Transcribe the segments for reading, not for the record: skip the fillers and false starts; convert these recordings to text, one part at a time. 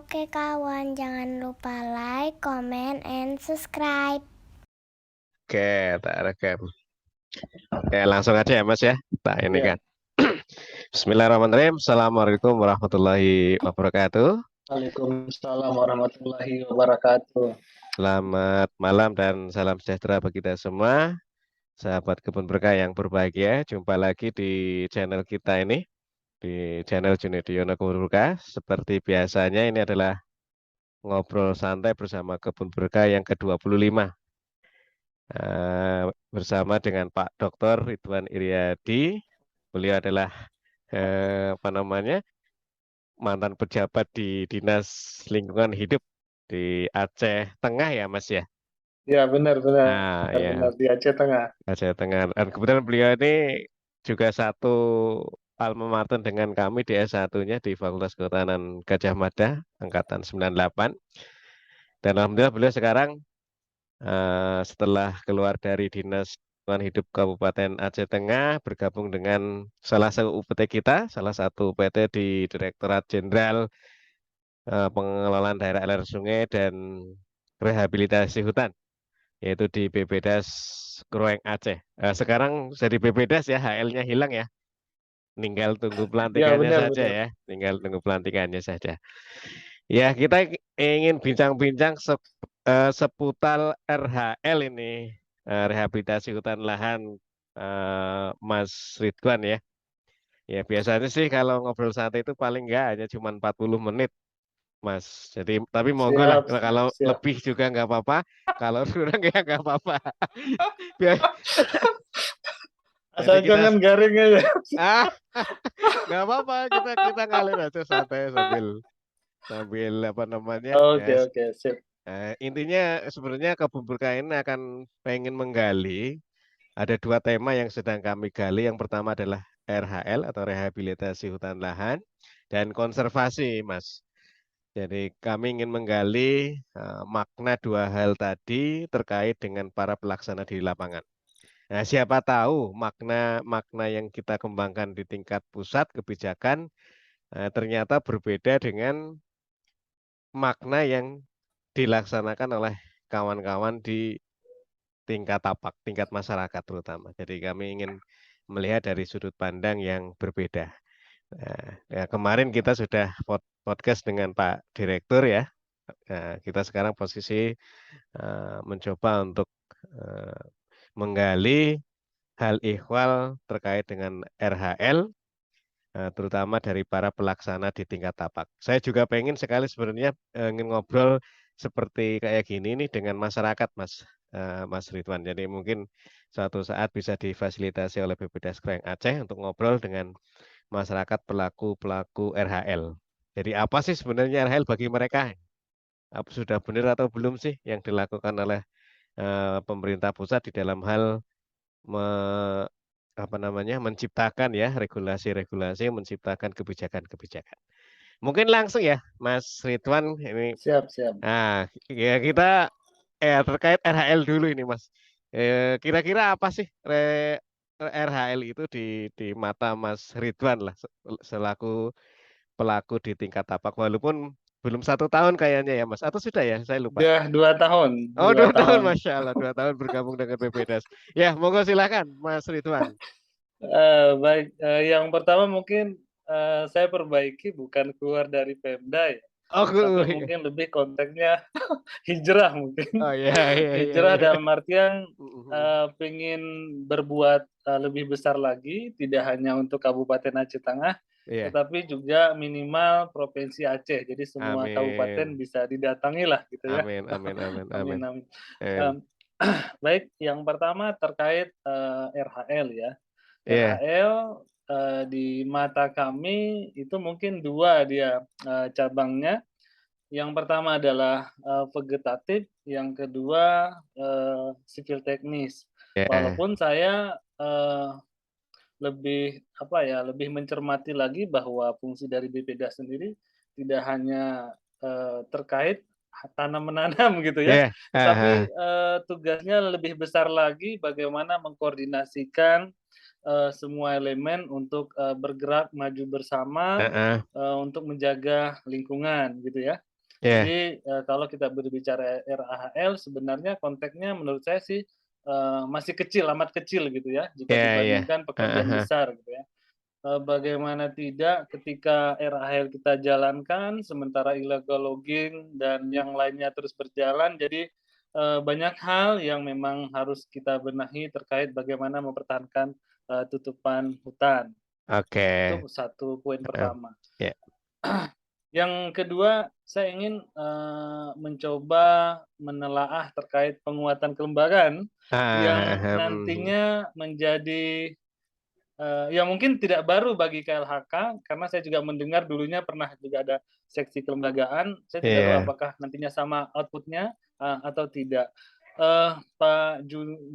Oke kawan, jangan lupa like, comment, and subscribe. Oke, tak rekam. Oke, langsung aja ya Mas ya. Tak ini Ya, kan. Bismillahirrahmanirrahim. Assalamualaikum warahmatullahi wabarakatuh. Waalaikumsalam warahmatullahi wabarakatuh. Selamat malam dan salam sejahtera bagi kita semua. Sahabat kebun berkah yang berbahagia. Jumpa lagi di channel kita ini. Di channel Junediono Kebun Berkah. Seperti biasanya ini adalah ngobrol santai bersama kebun berkah yang ke-25. Bersama dengan Pak Dr. Ridwan Iryadi. Beliau adalah mantan pejabat di Dinas Lingkungan Hidup di Aceh Tengah ya Mas ya. Ya, benar-benar Nah ya, di Aceh Tengah. Aceh Tengah. Dan kebetulan beliau ini juga satu alma mater dengan kami di S1-nya di Fakultas Kehutanan Gajah Mada angkatan 98. Dan alhamdulillah beliau sekarang setelah keluar dari Dinas Lingkungan Hidup Kabupaten Aceh Tengah bergabung dengan salah satu UPT kita, salah satu UPT di Direktorat Jenderal Pengelolaan Daerah Aliran Sungai dan Rehabilitasi Hutan, yaitu di BPDAS Kroeng Aceh. Sekarang jadi BPDAS ya, HL-nya hilang ya, tinggal tunggu Ya, pelantikannya saja benar-benar. ya, tinggal tunggu pelantikannya saja. Ya, kita ingin bincang-bincang seputar RHL ini, rehabilitasi hutan lahan, Mas Ridwan ya. Ya, biasanya sih kalau ngobrol santai itu paling enggak hanya cuma 40 menit. Mas, jadi tapi monggo lah Siap, siap, kalau siap. lebih juga nggak apa-apa, kalau kurang ya nggak apa-apa. Biar jadi Asal kita jangan garing aja. ah nggak apa-apa, kita ngalir aja santai sambil sambil apa namanya Oke, ya. oke, sip. Intinya sebenarnya kebun berkah ini akan pengen menggali ada dua tema yang sedang kami gali. Yang pertama adalah RHL atau rehabilitasi hutan lahan dan konservasi, Mas. Jadi kami ingin menggali makna dua hal tadi terkait dengan para pelaksana di lapangan. Nah, siapa tahu makna yang kita kembangkan di tingkat pusat kebijakan ternyata berbeda dengan makna yang dilaksanakan oleh kawan-kawan di tingkat tapak, tingkat masyarakat terutama. Jadi kami ingin melihat dari sudut pandang yang berbeda. Nah, ya, kemarin kita sudah podcast dengan Pak Direktur ya. Nah, kita sekarang posisi mencoba untuk eh, menggali hal ihwal terkait dengan RHL, terutama dari para pelaksana di tingkat tapak. Saya juga pengen sekali sebenarnya ingin ngobrol seperti kayak gini nih dengan masyarakat, Mas Ridwan. Jadi mungkin suatu saat bisa difasilitasi oleh BPDAS Kreng Aceh untuk ngobrol dengan masyarakat pelaku-pelaku RHL. Jadi apa sih sebenarnya RHL bagi mereka? Apa sudah benar atau belum sih yang dilakukan oleh pemerintah pusat di dalam hal me- menciptakan ya regulasi-regulasi, menciptakan kebijakan-kebijakan. Mungkin langsung ya, Mas Ridwan ini. Siap, siap. Nah, ya kita terkait RHL dulu ini, Mas. Kira-kira apa sih RHL itu di mata Mas Ridwan lah selaku pelaku di tingkat tapak, walaupun belum 1 tahun kayaknya ya, Mas. Atau sudah ya? Saya lupa. Udah 2 tahun, Oh, 2 tahun, 2 tahun. Masya Allah, 2 tahun bergabung dengan BPDAS. Ya, monggo silakan, Mas Ridwan. Baik, yang pertama mungkin saya perbaiki bukan keluar dari Pemda ya, Oh, tapi iya. mungkin lebih konteksnya hijrah mungkin. Oh, iya, iya, iya, Hijrah iya. dalam artian Mhm. pengen berbuat lebih besar lagi, tidak hanya untuk Kabupaten Aceh Tengah, Iya, tetapi juga minimal Provinsi Aceh. Jadi semua kabupaten amin, bisa didatangi lah gitu ya. amin, amin, amin, Amin, amin. amin. Em, Mmm, baik, yang pertama terkait RHL ya. Iya, RHL di mata kami itu mungkin 2 dia cabangnya. Yang pertama adalah vegetatif, yang kedua sipil teknis. iya, Walaupun saya lebih apa ya, lebih mencermati lagi bahwa fungsi dari BPDA sendiri tidak hanya terkait tanam menanam gitu ya, iya. tetapi Ah, tugasnya lebih besar lagi bagaimana mengkoordinasikan semua elemen untuk bergerak maju bersama ah, ah, untuk menjaga lingkungan gitu ya. Ya, Jadi kalau kita berbicara RAHL sebenarnya konteksnya menurut saya sih masih kecil, amat kecil gitu ya, jika ya, ya. dibandingkan pekerjaan Heeh. besar gitu ya. Bagaimana tidak ketika RAHL kita jalankan, sementara illegal logging dan yang lainnya terus berjalan, jadi banyak hal yang memang harus kita benahi terkait bagaimana mempertahankan tutupan hutan. Oke. Itu satu poin Heeh. pertama. Ya. Yang kedua, saya ingin mencoba menelaah terkait penguatan kelembagaan yang Hmm. nantinya menjadi ya mungkin tidak baru bagi KLHK, karena saya juga mendengar dulunya pernah juga ada seksi kelembagaan. Saya tidak tahu Iya. apakah nantinya sama outputnya atau tidak. Pak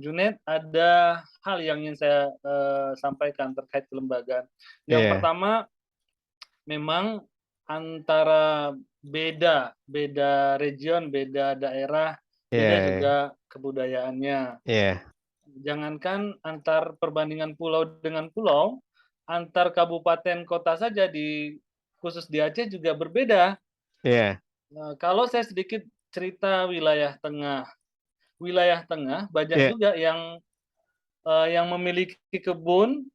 Junet, ada hal yang ingin saya sampaikan terkait kelembagaan. Yang Iya. pertama, memang antara beda region, beda daerah, beda Iya. juga kebudayaannya. Iya. Jangankan antar perbandingan pulau dengan pulau, antar kabupaten kota saja khusus di Aceh juga berbeda. Iya. Kalau saya sedikit cerita wilayah tengah. Wilayah tengah banyak Iya. juga yang memiliki kebun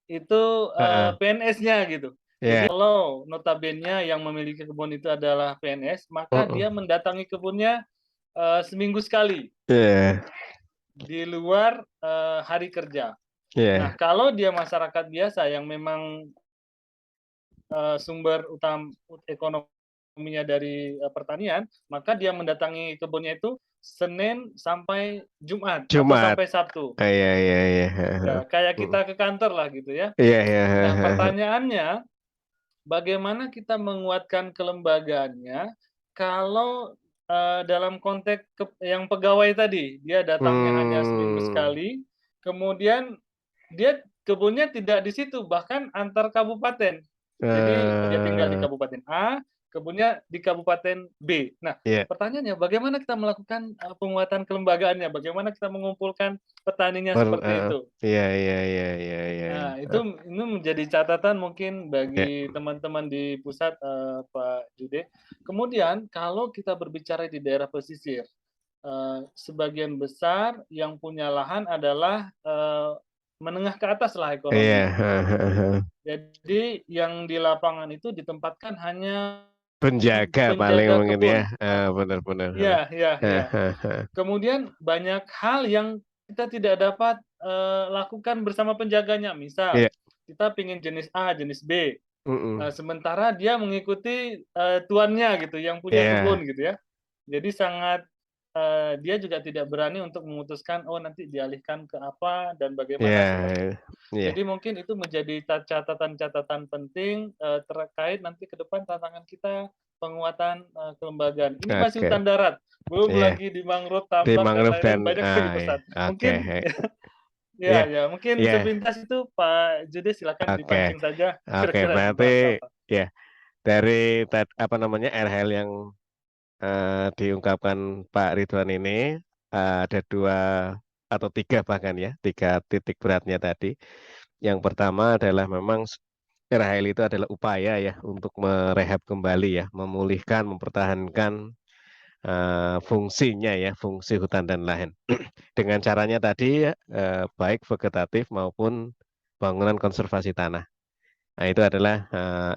itu Heeh. PNS-nya gitu. Iya. Jadi kalau notabene yang memiliki kebun itu adalah PNS, maka Heeh. dia mendatangi kebunnya seminggu sekali Iya. di luar hari kerja. Nah, Iya. kalau dia masyarakat biasa yang memang sumber ekonominya dari pertanian, maka dia mendatangi kebunnya itu Senin sampai Jumat atau Jumat. sampai Sabtu. Iya, iya, iya. Ya, kayak Heeh. kita ke kantor lah gitu ya. Iya, iya. Nah, pertanyaannya, bagaimana kita menguatkan kelembagaannya kalau dalam konteks yang pegawai tadi, dia datangnya hanya seminggu Hmm. sekali, kemudian dia kebunnya tidak di situ, bahkan antar kabupaten. Jadi dia tinggal di Eh, kabupaten A, kebunnya di kabupaten B. Nah, Iya. pertanyaannya bagaimana kita melakukan penguatan kelembagaannya? Bagaimana kita mengumpulkan petaninya seperti itu? Iya, iya, iya, iya, iya, iya. Nah, itu ini menjadi catatan mungkin Iya. bagi teman-teman di pusat, Pak Jude. Kemudian kalau kita berbicara di daerah pesisir, sebagian besar yang punya lahan adalah menengah ke atas lah Iya. ekonominya gitu. Jadi yang di lapangan itu ditempatkan hanya Penjaga paling penjaga mungkin ya. kebun. Benar-benar. Iya, iya, iya. Kemudian banyak hal yang kita tidak dapat lakukan bersama penjaganya. Misal Iya. kita pingin jenis A, jenis B, Mm-mm. sementara dia mengikuti tuannya gitu, yang punya Iya. kebun gitu ya. Jadi sangat dia juga tidak berani untuk memutuskan, oh nanti dialihkan ke apa dan Iya. bagaimana seperti itu. Iya. Jadi mungkin itu menjadi catatan-catatan penting terkait nanti ke depan tantangan kita penguatan kelembagaan. Ini masih Oke. hutan darat, belum Iya. lagi di mangrove, Di tambak dan mangrove dan lain-lain banyak lagi iya. pesan. Oke. Mungkin Iya. ya, ya, mungkin Iya. sepintas itu Pak Jude silakan Oke. dipancing saja Oke, kira-kira berarti dibahas apa. ya dari apa namanya RHL yang diungkapkan Pak Ridwan ini ada dua atau tiga bahkan ya, tiga titik beratnya tadi. Yang pertama adalah memang RHL itu adalah upaya ya untuk merehab kembali ya, memulihkan, mempertahankan fungsinya ya, fungsi hutan dan lahan. Dengan caranya tadi baik vegetatif maupun bangunan konservasi tanah. Nah, itu adalah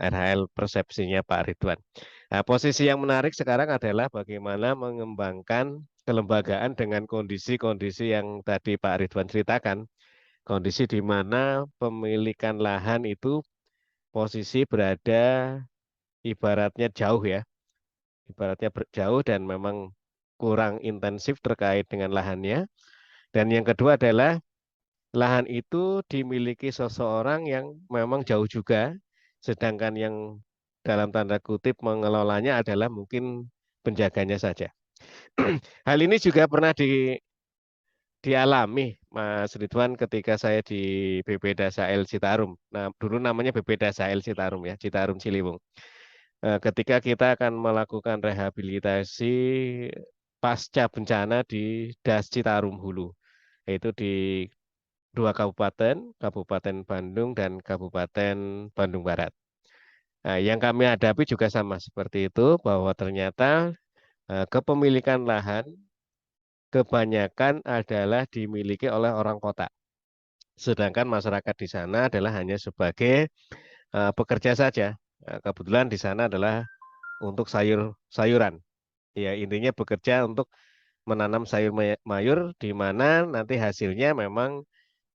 RHL persepsinya Pak Ridwan. Nah, posisi yang menarik sekarang adalah bagaimana mengembangkan kelembagaan dengan kondisi-kondisi yang tadi Pak Ridwan ceritakan. Kondisi di mana pemilikan lahan itu posisi berada ibaratnya jauh ya, ibaratnya jauh dan memang kurang intensif terkait dengan lahannya. Dan yang kedua adalah lahan itu dimiliki seseorang yang memang jauh juga, sedangkan yang dalam tanda kutip mengelolanya adalah mungkin penjaganya saja. Hal ini juga pernah dialami Mas Ridwan ketika saya di BP Dasael Citarum. Nah, dulu namanya BP Dasael Citarum ya, Citarum Ciliwung. Ketika kita akan melakukan rehabilitasi pasca bencana di Das Citarum Hulu, yaitu di dua kabupaten, Kabupaten Bandung dan Kabupaten Bandung Barat. Nah, yang kami hadapi juga sama seperti itu, bahwa ternyata kepemilikan lahan kebanyakan adalah dimiliki oleh orang kota. Sedangkan masyarakat di sana adalah hanya sebagai pekerja saja. Kebetulan di sana adalah untuk sayuran. Ya, intinya bekerja untuk menanam sayur mayur di mana nanti hasilnya memang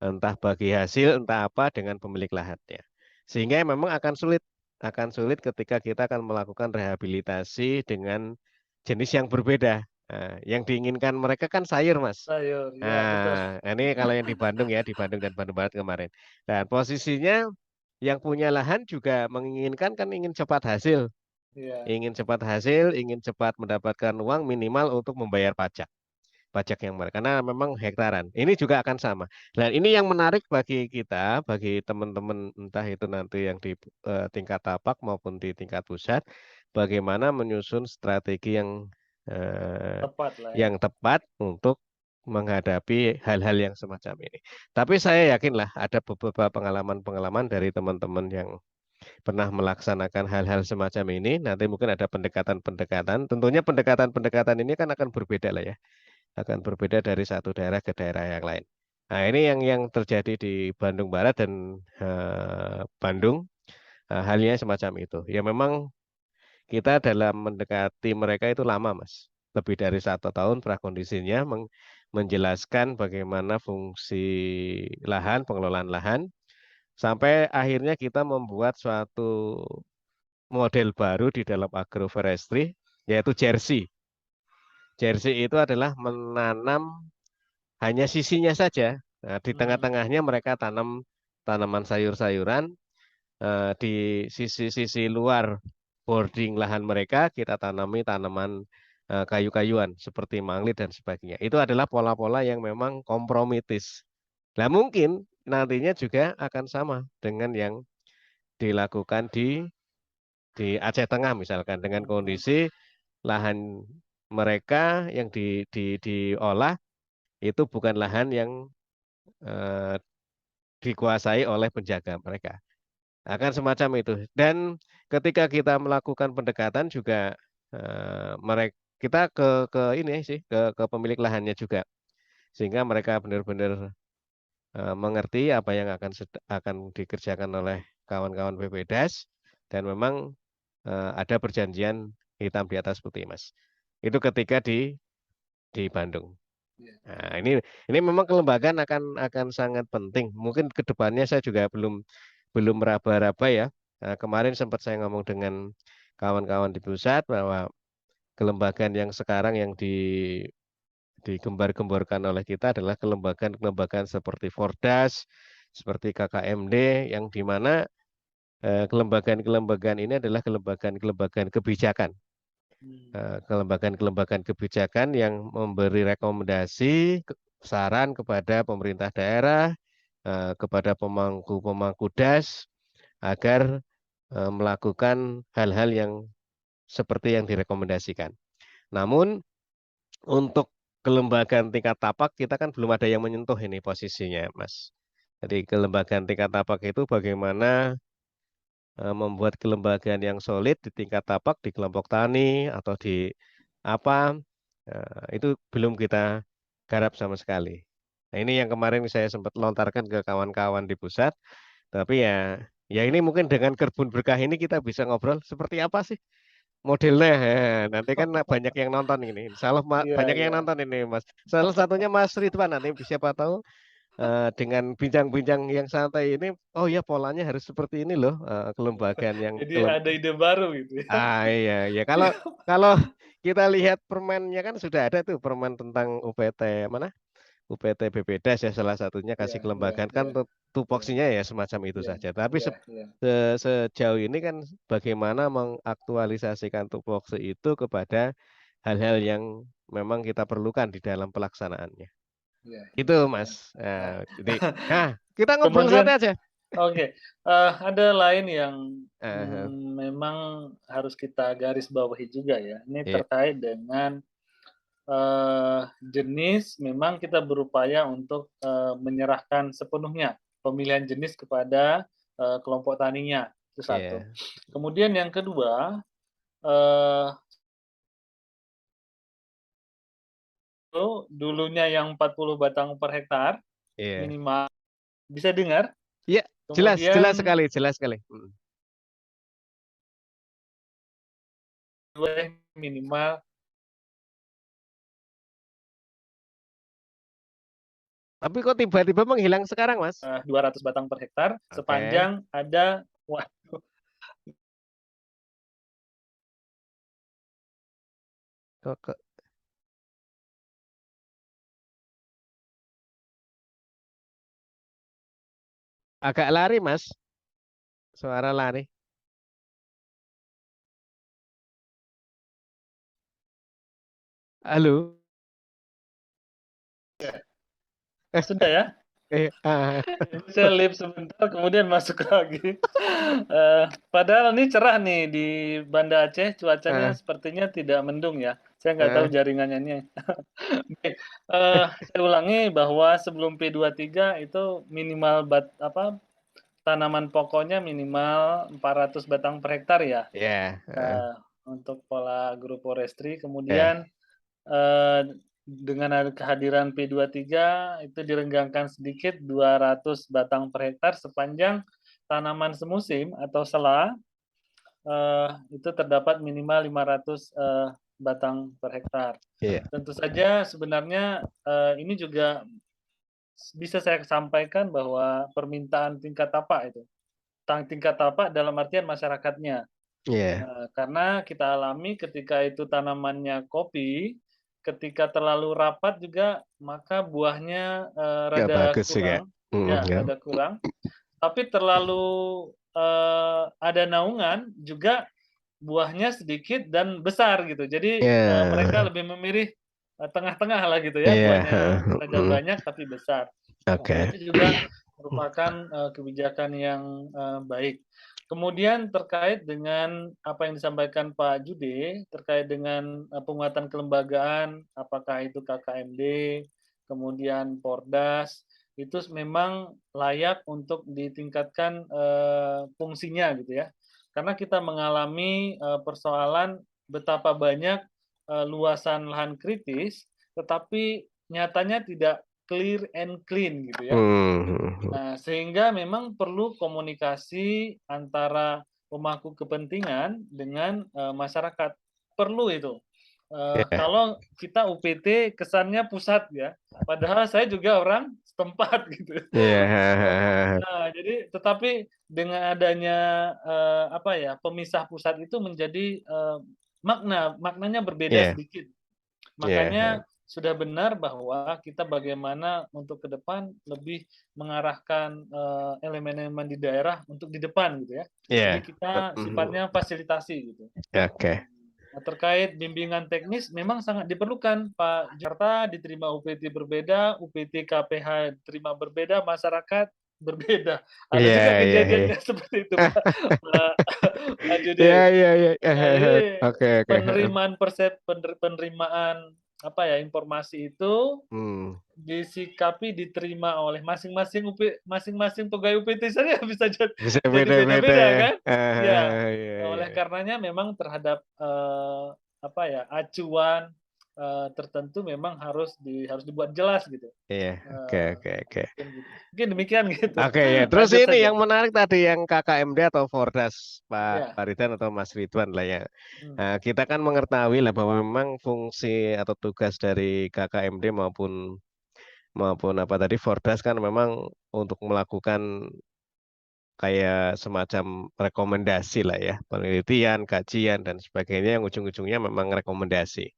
entah bagi hasil, entah apa dengan pemilik lahannya. Sehingga memang akan sulit ketika kita akan melakukan rehabilitasi dengan jenis yang berbeda. Nah, yang diinginkan mereka kan sayur, Mas. Sayur, ya betul. Nah, ini kalau yang di Bandung ya, di Bandung dan Bandung Barat kemarin. Dan posisinya yang punya lahan juga menginginkan kan ingin cepat hasil, Iya, ingin cepat mendapatkan uang minimal untuk membayar pajak yang mereka, karena memang hektaran. Ini juga akan sama. Dan ini yang menarik bagi kita, bagi teman-teman entah itu nanti yang di tingkat tapak maupun di tingkat pusat, bagaimana menyusun strategi eh, tepat lah ya. yang tepat untuk menghadapi hal-hal yang semacam ini. Tapi saya yakinlah ada beberapa pengalaman-pengalaman dari teman-teman yang pernah melaksanakan hal-hal semacam ini. Nanti mungkin ada pendekatan-pendekatan. Tentunya pendekatan-pendekatan ini kan akan berbeda lah ya, akan berbeda dari satu daerah ke daerah yang lain. Nah, ini yang terjadi di Bandung Barat dan Bandung, halnya semacam itu. Ya memang kita dalam mendekati mereka itu lama, Mas. Lebih dari 1 tahun prakondisinya menjelaskan bagaimana fungsi lahan, pengelolaan lahan, sampai akhirnya kita membuat suatu model baru di dalam agroforestry, yaitu jersey. Jersey itu adalah menanam hanya sisinya saja. Nah, di Hmm. tengah-tengahnya mereka tanam tanaman sayur-sayuran. Di sisi-sisi luar boarding lahan mereka kita tanami tanaman kayu-kayuan seperti manglit dan sebagainya. Itu adalah pola-pola yang memang kompromitis. Nah, mungkin nantinya juga akan sama dengan yang dilakukan di Aceh Tengah misalkan, dengan kondisi lahan mereka yang diolah itu bukan lahan yang eh, dikuasai oleh penjaga mereka. Akan semacam itu. Dan ketika kita melakukan pendekatan juga mereka kita ke ini sih ke pemilik lahannya juga, sehingga mereka benar-benar mengerti apa yang akan dikerjakan oleh kawan-kawan BPDAS, dan memang ada perjanjian hitam di atas putih, Mas. Itu ketika di Bandung. Iya. Nah, ini memang kelembagaan akan sangat penting. Mungkin ke depannya saya juga belum belum meraba-raba ya. Nah, kemarin sempat saya ngomong dengan kawan-kawan di pusat bahwa kelembagaan yang sekarang yang digembar-gemborkan oleh kita adalah kelembagaan-kelembagaan seperti Fordas, seperti KKMD, yang di mana kelembagaan-kelembagaan ini adalah kelembagaan-kelembagaan kebijakan. Hmm. Kelembagaan-kelembagaan kebijakan yang memberi rekomendasi, saran kepada pemerintah daerah, kepada pemangku-pemangku das, agar melakukan hal-hal yang seperti yang direkomendasikan. Namun untuk kelembagaan tingkat tapak kita kan belum ada yang menyentuh ini posisinya, Mas. Jadi kelembagaan tingkat tapak itu bagaimana membuat kelembagaan yang solid di tingkat tapak, di kelompok tani atau di apa, itu belum kita garap sama sekali. Nah, ini yang kemarin saya sempat lontarkan ke kawan-kawan di pusat, tapi ya ini mungkin dengan Kebun Berkah ini kita bisa ngobrol seperti apa sih modelnya. Nanti kan banyak yang nonton ini. Insya Allah Iya, banyak yang iya. nonton ini, Mas. Salah satunya Mas Ridwan, nanti siapa tahu dengan bincang-bincang yang santai ini, oh ya polanya harus seperti ini loh, kelembagaan yang Jadi ada ide baru gitu ya. iya ya, kalau kalau kita lihat permennya kan sudah ada tuh permen tentang UPT mana, UPT BPDAS ya, salah satunya Iya, kasih iya, kelembagaan kan iya, iya, tupoksinya ya semacam itu iya, saja. Tapi iya, iya. sejauh ini kan bagaimana mengaktualisasikan tupoksi itu kepada hal-hal yang memang kita perlukan di dalam pelaksanaannya. Iya, Itu iya, iya. Mas. Nah, Jadi, kita ngobrol kemudian santai aja. oke, ada lain yang, Eh, memang harus kita garis bawahi juga ya. Ini iya, terkait dengan, jenis memang kita berupaya untuk, menyerahkan sepenuhnya pemilihan jenis kepada, kelompok taninya. Itu satu. Iya. Kemudian yang kedua, eh, dulunya yang 40 batang per hektar Iya. minimal, bisa dengar? Iya, jelas, jelas Kemudian sekali, jelas sekali. minimal Tapi kok tiba-tiba menghilang sekarang, Mas? 200 batang per hektar Oke. sepanjang ada wah Kok agak lari, Mas. Suara lari. Halo. sudah ya. Ah, Saya live sebentar kemudian masuk lagi. Padahal ini cerah nih di Banda Aceh, cuacanya ah, sepertinya tidak mendung ya. Saya nggak tahu ah. jaringannya ini. Baik, saya ulangi bahwa sebelum P23 itu minimal tanaman pokoknya minimal 400 batang per hektar ya. Ya, Untuk pola agroforestry, ya, kemudian dengan ada kehadiran P23 itu direnggangkan sedikit 200 batang per hektar sepanjang tanaman semusim atau sela, itu terdapat minimal 500 batang per hektar. iya, Tentu saja sebenarnya ini juga bisa saya sampaikan bahwa permintaan tingkat tapak itu, tingkat tapak dalam artian masyarakatnya. iya. Karena kita alami ketika itu tanamannya kopi, ketika terlalu rapat juga maka buahnya, Nggak rada bagus juga. kurang, ya Ya. rada kurang. Tapi terlalu, ada naungan juga buahnya sedikit dan besar gitu. Jadi, mereka Ya, lebih memilih, tengah-tengah lah gitu ya, iya. buahnya rada banyak tapi besar. Nah, Oke. itu juga merupakan, kebijakan yang, baik. Kemudian terkait dengan apa yang disampaikan Pak Jude, terkait dengan, penguatan kelembagaan, apakah itu KKMD, kemudian Pordas, itu memang layak untuk ditingkatkan, fungsinya gitu ya. Karena kita mengalami, persoalan betapa banyak, luasan lahan kritis, tetapi nyatanya tidak clear and clean gitu ya. Hmm. Nah, sehingga memang perlu komunikasi antara pemangku kepentingan dengan, masyarakat. Perlu itu. Ya, Kalau kita UPT kesannya pusat ya, padahal saya juga orang setempat gitu. ya, Jadi tetapi dengan adanya, pemisah pusat itu menjadi, maknanya berbeda ya, sedikit. ya, Makanya sudah benar bahwa kita bagaimana untuk ke depan lebih mengarahkan, elemen-elemen di daerah untuk di depan gitu ya. Jadi ya. kita sifatnya fasilitasi gitu. Oke. Nah, terkait bimbingan teknis memang sangat diperlukan, Pak. Jakarta diterima UPT berbeda, UPT KPH diterima berbeda, masyarakat berbeda. Ada Iya, juga iya, kejadian iya. yang seperti itu, Pak, Pak Iya, Jude. iya, iya. Nah, jadi Oke, oke. penerimaan informasi itu Hmm. disikapi diterima oleh masing-masing pegawai UPT saja bisa Bisa jadi beda-beda beda-beda ya. kan? Ya, Iya, iya. oleh karenanya memang terhadap acuan tertentu memang harus dibuat jelas gitu. Iya, oke, Eh, oke, oke. Mungkin demikian gitu. Oke ya, terus Lanjut ini saja. yang menarik tadi yang KKMD atau Fordas, Pak Ya. Faridan atau Mas Ridwan lah ya. Hmm. Nah, kita kan mengetahui lah bahwa memang fungsi atau tugas dari KKMD maupun maupun apa tadi Fordas kan memang untuk melakukan kayak semacam rekomendasi lah ya, penelitian, kajian dan sebagainya yang ujung-ujungnya memang rekomendasi.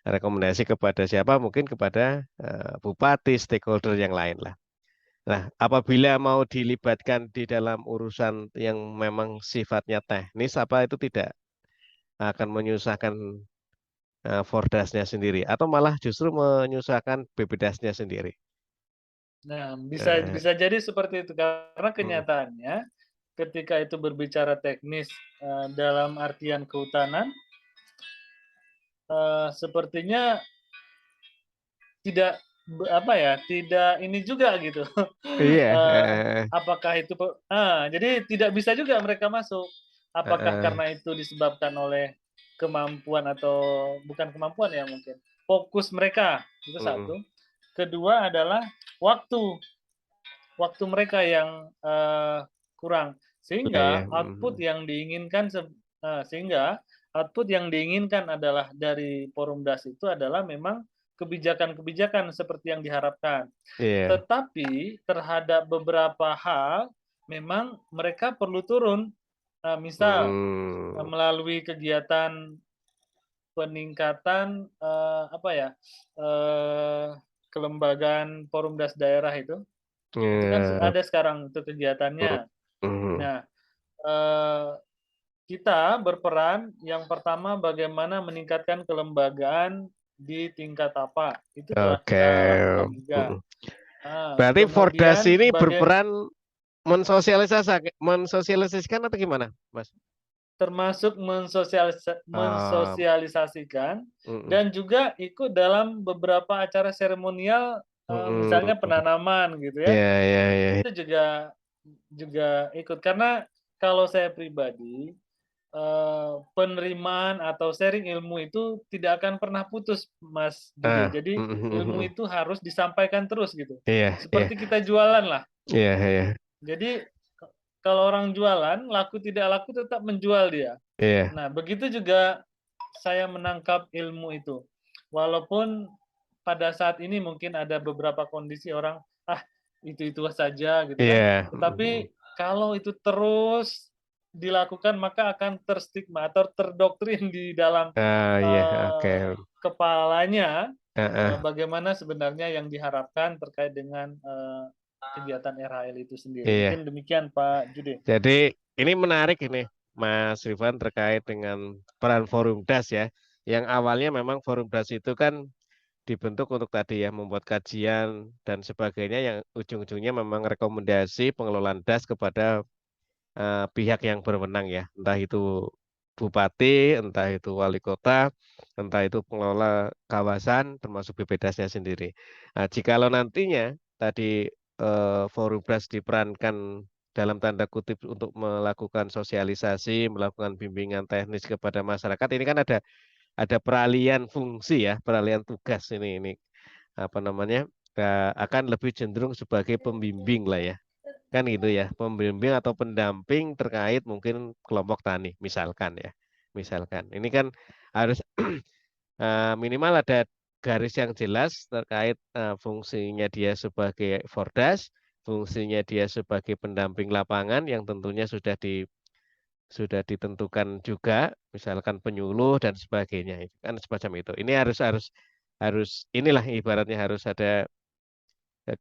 Rekomendasi kepada siapa? Mungkin kepada bupati, stakeholder yang lain lah. Nah, apabila mau dilibatkan di dalam urusan yang memang sifatnya teknis, apa itu tidak akan menyusahkan Fordasnya sendiri, atau malah justru menyusahkan BPDAS-nya sendiri? Nah, bisa Eh, bisa jadi seperti itu karena hmm, kenyataannya ketika itu berbicara teknis, dalam artian kehutanan, sepertinya tidak apa ya, tidak ini juga gitu. Iya, Apakah itu jadi tidak bisa juga mereka masuk. Apakah heeh, karena itu disebabkan oleh kemampuan atau bukan kemampuan ya mungkin, fokus mereka, itu mhm, satu. Kedua adalah waktu, waktu mereka yang, kurang. iya ya, Sehingga output yang diinginkan adalah dari Porumdas itu adalah memang kebijakan-kebijakan seperti yang diharapkan. iya, Tetapi terhadap beberapa hal memang mereka perlu turun, misal, mmm, melalui kegiatan peningkatan, apa ya, eee, kelembagaan Porumdas daerah itu kan iya, ada sekarang itu kegiatannya. mhm, Nah, eee, kita berperan yang pertama bagaimana meningkatkan kelembagaan di tingkat apa, itu telah oke, kita lakukan juga. mhm. Berarti Fordas Kemudian ini berperan mensosialisasikan atau gimana, Mas? termasuk Oh, mensosialisasikan mhm, dan juga ikut dalam beberapa acara seremonial, misalnya mhm, penanaman gitu ya. iya iya iya, Itu juga juga ikut karena kalau saya pribadi, penerimaan atau sharing ilmu itu tidak akan pernah putus, Mas Jude. ah, Jadi mhm mhm ilmu mhm, itu harus disampaikan terus gitu. iya iya Seperti kita jualan lah. iya iya Jadi kalau orang jualan, laku tidak laku tetap menjual dia. iya, Nah, begitu juga saya menangkap ilmu itu. Walaupun pada saat ini mungkin ada beberapa kondisi orang, "Ah, itu-itu saja," gitu kan. iya, mhm mhm, Tetapi kalau itu terus dilakukan, maka akan terstigma atau terdoktrin di dalam, oh iya, oke, kepalanya, heeh. bagaimana sebenarnya yang diharapkan terkait dengan, kegiatan RHL itu sendiri. Iya, Mungkin demikian, Pak Jude. jadi ini menarik ini, Mas Rifan terkait dengan peran Forum Das ya. Yang awalnya memang Forum Das itu kan dibentuk untuk tadi ya membuat kajian dan sebagainya yang ujung-ujungnya memang rekomendasi pengelolaan das kepada pihak yang berwenang ya, entah itu bupati, entah itu wali kota, entah itu pengelola kawasan, termasuk BPDAS-nya sendiri. Nah, jikalau nantinya tadi Forubras diperankan dalam tanda kutip untuk melakukan sosialisasi, melakukan bimbingan teknis kepada masyarakat, ini kan ada peralihan fungsi ya, peralihan tugas ini apa namanya akan lebih cenderung sebagai pembimbing lah ya. Kan gitu ya, pembimbing atau pendamping terkait mungkin kelompok tani, misalkan ya. Misalkan. Ini kan harus minimal ada garis yang jelas terkait fungsinya dia sebagai Fordas, fungsinya dia sebagai pendamping lapangan yang tentunya sudah ditentukan juga, misalkan penyuluh dan sebagainya. Itu kan semacam itu. Ini harus harus harus inilah ibaratnya harus ada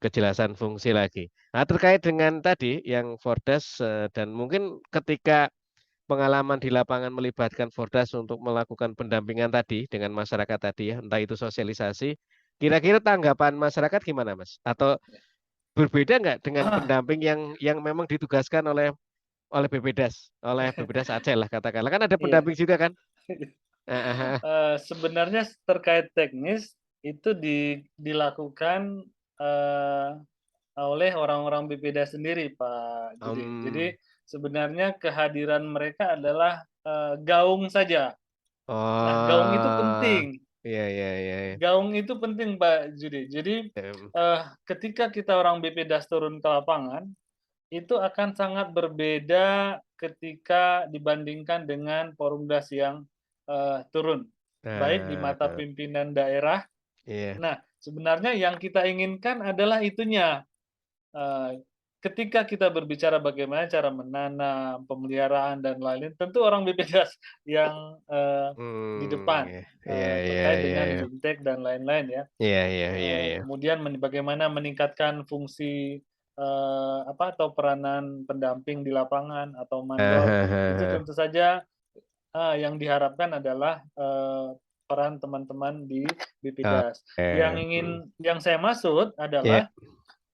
kejelasan fungsi lagi. Nah, terkait dengan tadi yang Fordas dan mungkin ketika pengalaman di lapangan melibatkan Fordas untuk melakukan pendampingan tadi dengan masyarakat tadi ya, entah itu sosialisasi, kira-kira tanggapan masyarakat gimana, Mas? Atau berbeda nggak dengan pendamping yang memang ditugaskan oleh BPDAS Aceh lah katakanlah kan ada Iya. pendamping juga kan? Ah, Sebenarnya terkait teknis itu dilakukan, eee, oleh orang-orang BPDA sendiri, Pak Jude. Jadi sebenarnya kehadiran mereka adalah, gaung saja. Nah, gaung itu oh, penting. iya iya iya, iya. Gaung itu penting, Pak Jude. Jadi, Em, ketika kita orang BPDAS turun ke lapangan, itu akan sangat berbeda ketika dibandingkan dengan Porumdas yang, turun, baik di mata Nah, pimpinan daerah. iya. Nah, sebenarnya yang kita inginkan adalah itunya, eee, ketika kita berbicara bagaimana cara menanam, pemeliharaan, dan lain-lain, tentu orang BPJS yang, di depan, Iya, iya, iya, terkait iya, dengan iya, Bimtek dan lain-lain ya. iya, iya, iya, iya. Kemudian bagaimana meningkatkan fungsi, apa, atau peranan pendamping di lapangan atau mandor, itu tentu saja, yang diharapkan adalah, peran teman-teman di BPDAS. Oke, Yang saya maksud iya, adalah,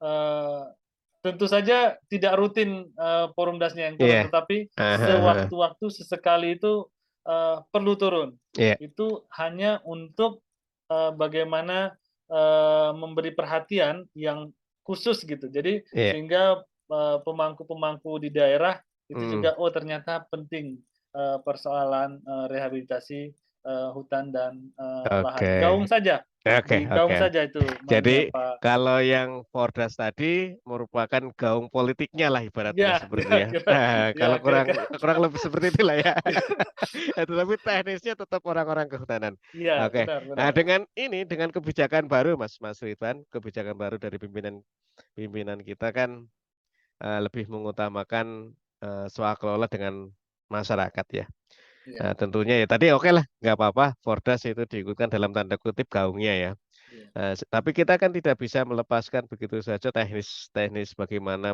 eee, tentu saja tidak rutin, Porumdasnya yang turun, iya, tetapi sewaktu-waktu, sesekali itu, perlu turun. iya, Itu hanya untuk, bagaimana memberi perhatian yang khusus gitu. Jadi Iya. sehingga pemangku-pemangku di daerah itu Mm. juga, oh ternyata penting persoalan rehabilitasi hutan dan lahan. Oke. Gaung saja, Oke, digaung oke. saja itu Jadi Pak. kalau yang Fordas tadi merupakan gaung politiknya lah ibaratnya Ya, seperti itu ya ya. kira, ya Kalau kurang kira-kira. kurang lebih seperti itulah ya. Tetapi teknisnya tetap orang-orang kehutanan. Iya, Oke. benar, Nah, benar. dengan kebijakan baru Mas Ridwan, kebijakan baru dari pimpinan kita kan lebih mengutamakan swakelola dengan masyarakat ya. Iya, Nah, tentunya ya tadi oke lah, nggak apa-apa. Fordas itu diikutkan dalam tanda kutip gaungnya ya. iya, Tapi kita kan tidak bisa melepaskan begitu saja teknis bagaimana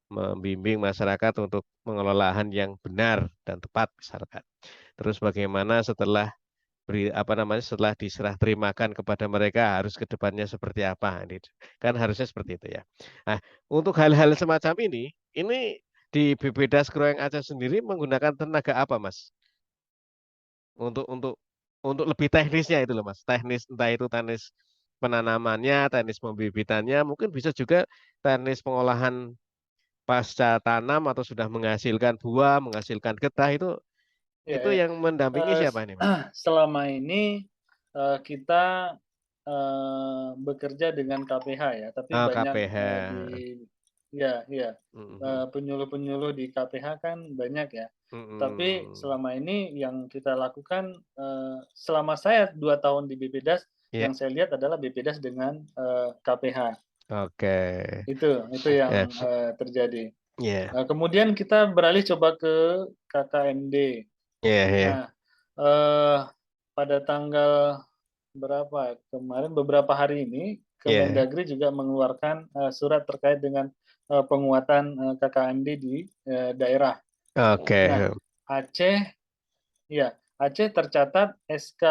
membimbing masyarakat untuk mengelola lahan yang benar dan tepat misalkan. Terus bagaimana setelah diserah terimakan kepada mereka harus ke depannya seperti apa. Kan harusnya seperti itu ya. Nah, untuk hal-hal semacam ini di BPDAS Kroeng Aceh sendiri menggunakan tenaga apa, Mas? Untuk lebih teknisnya itu loh Mas. Teknis entah itu teknis penanamannya, teknis pembibitannya, mungkin bisa juga teknis pengolahan pasca tanam atau sudah menghasilkan buah, menghasilkan getah iya, itu iya. yang mendampingi siapa ini, Mas? Selama ini kita bekerja dengan KPH ya, tapi Ah, banyak KPH. ya, ya, Mhm. penyuluh-penyuluh di KPH kan banyak ya. Tapi Mhm. selama ini yang kita lakukan, selama saya 2 tahun di BPDAS, Iya, yang saya lihat adalah BPDAS dengan KPH. oke. Itu Ya, yang terjadi. iya, Kemudian kita beralih coba ke KKMD. iya, iya, Nah, eee, pada tanggal berapa kemarin, beberapa hari ini, iya. Kemendagri juga mengeluarkan surat terkait dengan penguatan KKMD di daerah. Nah, Oke. Aceh ya, Aceh tercatat SK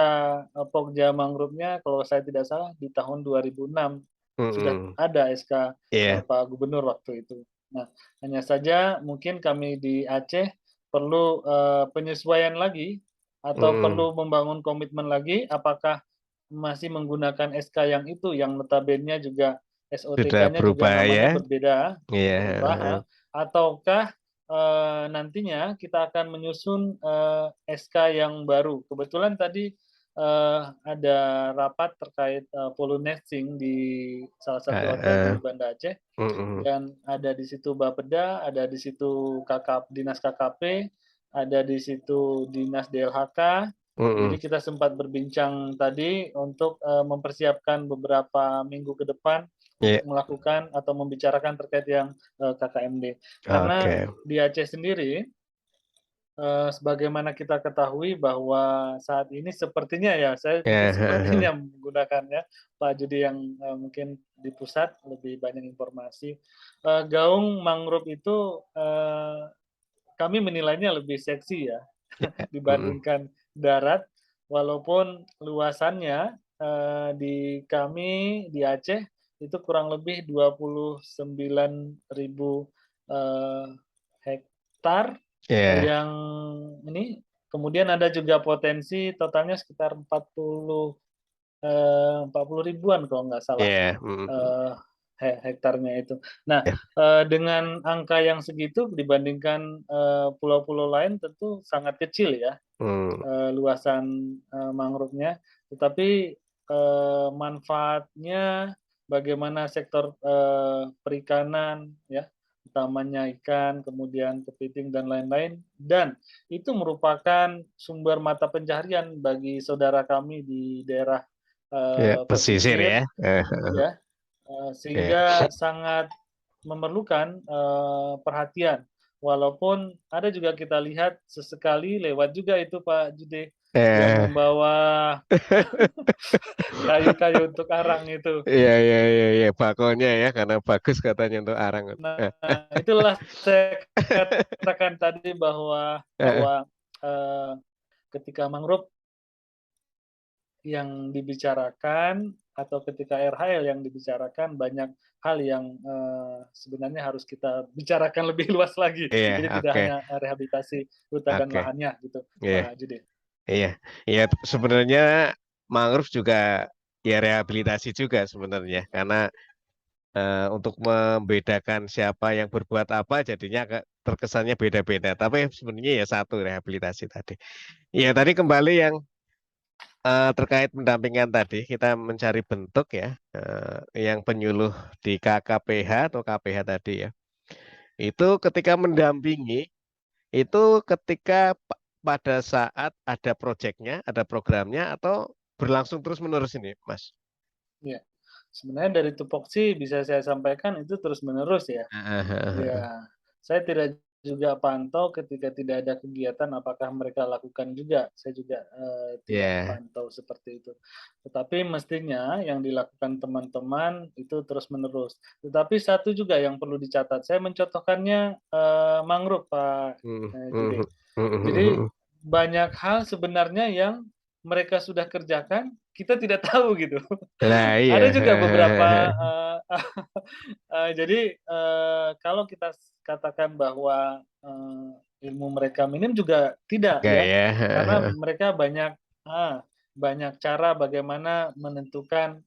Pokja Mangrove-nya kalau saya tidak salah di tahun 2006 sudah Mhm. ada SK Iya. Pak Gubernur waktu itu. Nah, hanya saja mungkin kami di Aceh perlu penyesuaian lagi atau Mhm. perlu membangun komitmen lagi, apakah masih menggunakan SK yang itu, yang notabene juga Sudah SOTK-nya juga berubah namanya ya. berbeda, Iya. berubah ya, ataukah nantinya kita akan menyusun SK yang baru. Kebetulan tadi ada rapat terkait polu nesting di salah satu hotel di Heeh. Banda Aceh, Mhm. dan ada di situ Bapeda, ada di situ Dinas KKP, ada di situ Dinas DLHK. Jadi Mhm. kita sempat berbincang tadi untuk mempersiapkan beberapa minggu ke depan Iya. untuk melakukan atau membicarakan terkait yang KKMD. Karena Oke. di Aceh sendiri, sebagaimana kita ketahui bahwa saat ini sepertinya ya, saya Ya, menyebut heeh. sepertinya menggunakannya, Pak Judi yang mungkin di pusat lebih banyak informasi. Gaung mangrove itu kami menilainya lebih seksi ya Ya. Mhm. dibandingkan darat, walaupun luasannya di kami di Aceh itu kurang lebih 29.000 hektar Ya. yang ini, kemudian ada juga potensi totalnya sekitar 40 ribuan kalau nggak salah Ya. Mhm. eh, hektarnya itu. Nah, Ya. dengan angka yang segitu dibandingkan pulau-pulau lain tentu sangat kecil ya Hmm. luasan mangrove-nya, tetapi manfaatnya bagaimana sektor perikanan ya, utamanya ikan, kemudian kepiting dan lain-lain, dan itu merupakan sumber mata pencaharian bagi saudara kami di daerah Ya, pesisir pesisir ya. ya, Ya. sehingga sangat memerlukan perhatian. Walaupun ada juga kita lihat sesekali lewat juga itu Pak Jude yang Eh. membawa kayu-kayu untuk arang itu. Iya, iya, iya, iya, bakonya ya, karena bagus katanya untuk arang. Nah, itulah saya katakan tadi bahwa Eh, eh, ketika mangrove yang dibicarakan atau ketika RHL yang dibicarakan banyak hal yang sebenarnya harus kita bicarakan lebih luas lagi. iya, Jadi tidak oke, hanya rehabilitasi hutan dan oke, lahannya gitu, iya, Pak Jude. iya, iya. Sebenarnya mangrove juga ya rehabilitasi juga sebenarnya, karena untuk membedakan siapa yang berbuat apa jadinya terkesannya beda-beda. Tapi sebenarnya ya satu, rehabilitasi tadi. Ya tadi kembali yang terkait pendampingan tadi, kita mencari bentuk ya, yang penyuluh di KKPH atau KPH tadi ya. Itu ketika mendampingi, itu ketika pada saat ada proyeknya, ada programnya, atau berlangsung terus-menerus ini, Mas? Ya, sebenarnya dari tupoksi bisa saya sampaikan itu terus-menerus ya. Ya, saya tidak juga pantau ketika tidak ada kegiatan apakah mereka lakukan juga. Saya juga tidak Ya, pantau seperti itu. Tetapi mestinya yang dilakukan teman-teman itu terus-menerus. Tetapi satu juga yang perlu dicatat, saya mencontohkannya mangrove, Pak Jude. Jadi banyak hal sebenarnya yang mereka sudah kerjakan, kita tidak tahu gitu. Nah iya. Ada juga beberapa, jadi, kalau kita katakan bahwa, ilmu mereka minim juga tidak Enggak ya, ya. karena mereka banyak cara bagaimana menentukan,